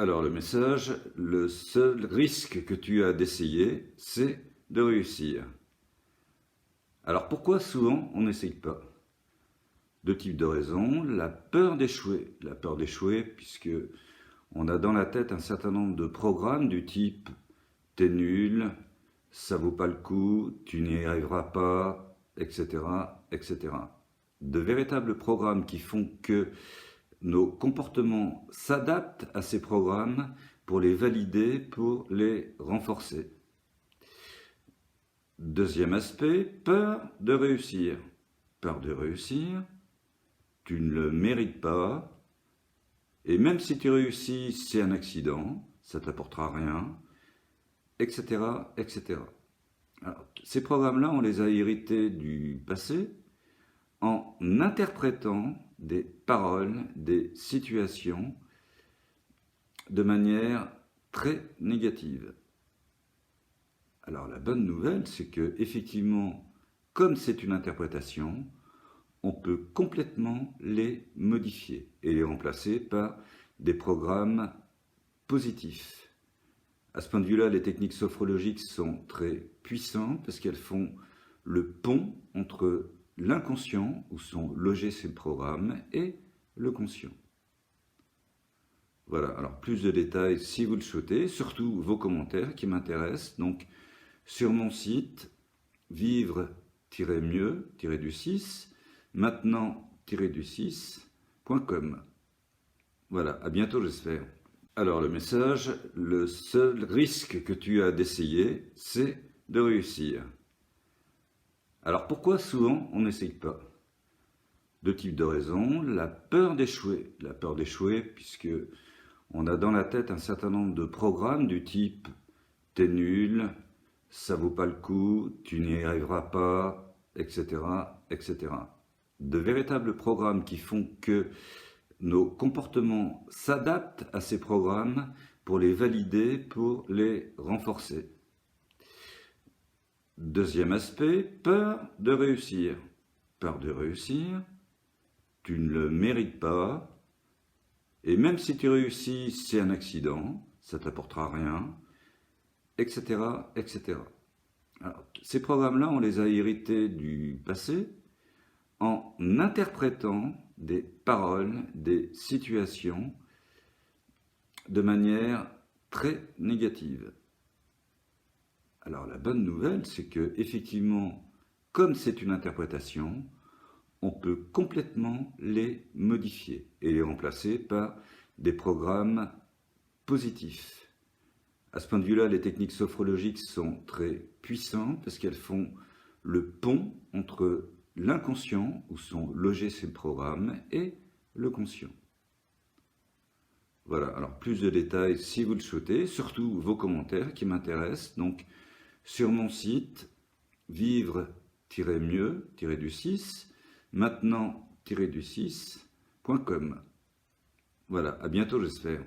Alors le message, le seul risque que tu as d'essayer, c'est de réussir. Alors pourquoi souvent on n'essaye pas? Deux types de raisons. La peur d'échouer. La peur d'échouer puisque on a dans la tête un certain nombre de programmes du type t'es nul, ça vaut pas le coup, tu n'y arriveras pas, etc., etc. De véritables programmes qui font que nos comportements s'adaptent à ces programmes pour les valider, pour les renforcer. Deuxième aspect, peur de réussir. Peur de réussir, tu ne le mérites pas, et même si tu réussis, c'est un accident, ça t'apportera rien, etc., etc. Alors, ces programmes-là, on les a hérités du passé en interprétant des paroles, des situations de manière très négative. Alors la bonne nouvelle, c'est que effectivement, comme c'est une interprétation, on peut complètement les modifier et les remplacer par des programmes positifs. À ce point de vue-là, les techniques sophrologiques sont très puissantes parce qu'elles font le pont entre l'inconscient, où sont logés ces programmes, et le conscient. Voilà, alors plus de détails si vous le souhaitez, surtout vos commentaires qui m'intéressent. Donc sur mon site, vivre-mieux-du-6, maintenant-du-6.com. Voilà, à bientôt j'espère. Alors le message, le seul risque que tu as d'essayer, c'est de réussir. Alors pourquoi souvent on n'essaye pas? Deux types de raisons. La peur d'échouer. La peur d'échouer puisque on a dans la tête un certain nombre de programmes du type t'es nul, ça vaut pas le coup, tu n'y arriveras pas, etc., etc. De véritables programmes qui font que nos comportements s'adaptent à ces programmes pour les valider, pour les renforcer. Deuxième aspect, peur de réussir. Peur de réussir, tu ne le mérites pas, et même si tu réussis, c'est un accident, ça t'apportera rien, etc., etc. Alors, ces programmes-là, on les a hérités du passé en interprétant des paroles, des situations de manière très négative. Alors la bonne nouvelle, c'est que effectivement, comme c'est une interprétation, on peut complètement les modifier et les remplacer par des programmes positifs. À ce point de vue-là, les techniques sophrologiques sont très puissantes parce qu'elles font le pont entre l'inconscient, où sont logés ces programmes, et le conscient. Voilà, alors plus de détails si vous le souhaitez, surtout vos commentaires qui m'intéressent. Donc sur mon site, vivre-mieux-du-6, maintenant-du-6.com. Voilà, à bientôt j'espère.